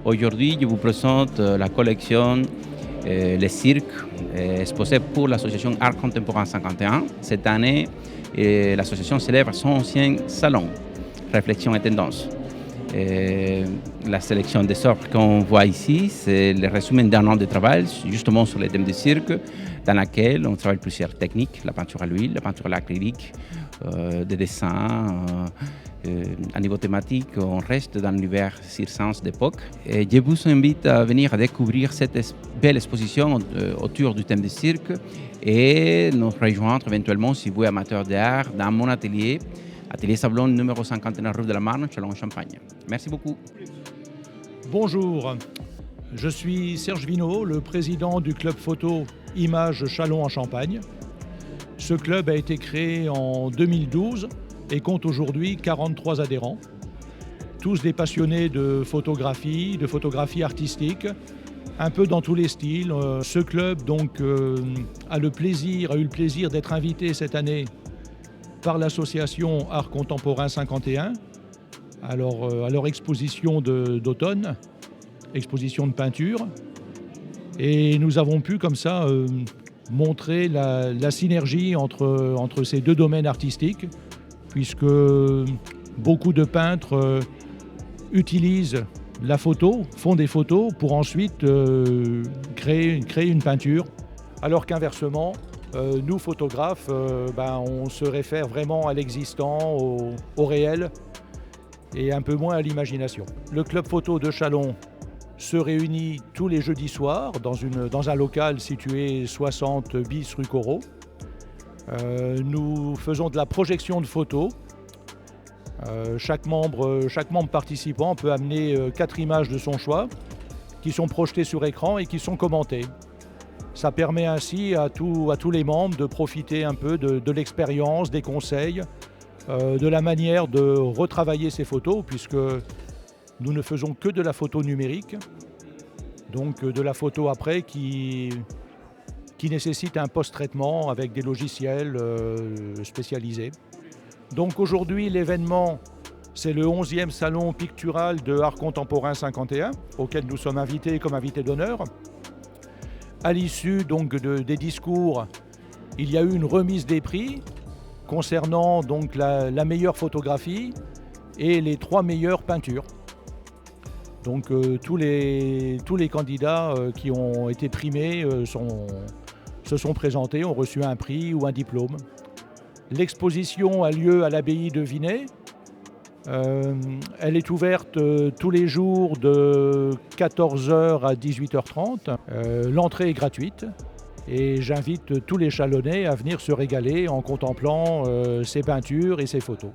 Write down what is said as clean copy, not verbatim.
Aujourd'hui, je vous présente la collection Les Cirques exposée pour l'association Art Contemporain 51. Cette année, l'association célèbre son ancien salon, Réflexion et Tendance. La sélection des œuvres qu'on voit ici, c'est le résumé d'un an de travail justement sur les thèmes du cirque, dans laquelle on travaille plusieurs techniques, la peinture à l'huile, la peinture à l'acrylique, des dessins. À niveau thématique, on reste dans l'univers circense d'époque. Et je vous invite à venir découvrir cette belle exposition autour du thème du cirque et nous rejoindre éventuellement si vous êtes amateur d'art dans mon atelier Sablon numéro 59 rue de la Marne, Châlons-en-Champagne. Merci beaucoup. Bonjour, je suis Serge Vinot, le président du club photo Images Châlons-en-Champagne. Ce club a été créé en 2012 et compte aujourd'hui 43 adhérents, tous des passionnés de photographie artistique, un peu dans tous les styles. Ce club donc a eu le plaisir d'être invité cette année par l'association Art Contemporain 51 à leur exposition d'automne, exposition de peinture. Et nous avons pu comme ça montrer la synergie entre ces deux domaines artistiques, puisque beaucoup de peintres utilisent la photo, font des photos pour ensuite créer une peinture, alors qu'inversement, nous photographes, on se réfère vraiment à l'existant, au réel, et un peu moins à l'imagination. Le club photo de Châlons se réunit tous les jeudis soirs dans un local situé 60 bis rue Corot. Nous faisons de la projection de photos. Chaque membre participant peut amener 4 images de son choix qui sont projetées sur écran et qui sont commentées. Ça permet ainsi à tous les membres de profiter un peu de l'expérience, des conseils, de la manière de retravailler ces photos, puisque nous ne faisons que de la photo numérique, donc de la photo après qui nécessite un post-traitement avec des logiciels spécialisés. Donc aujourd'hui, l'événement, c'est le 11e salon pictural de Art Contemporain 51, auquel nous sommes invités comme invités d'honneur. À l'issue donc des discours, il y a eu une remise des prix concernant donc la meilleure photographie et les 3 meilleures peintures. Donc tous les candidats qui ont été primés se sont présentés, ont reçu un prix ou un diplôme. L'exposition a lieu à l'abbaye de Vinay. Elle est ouverte tous les jours de 14h à 18h30. L'entrée est gratuite et j'invite tous les Chalonnais à venir se régaler en contemplant ces peintures et ces photos.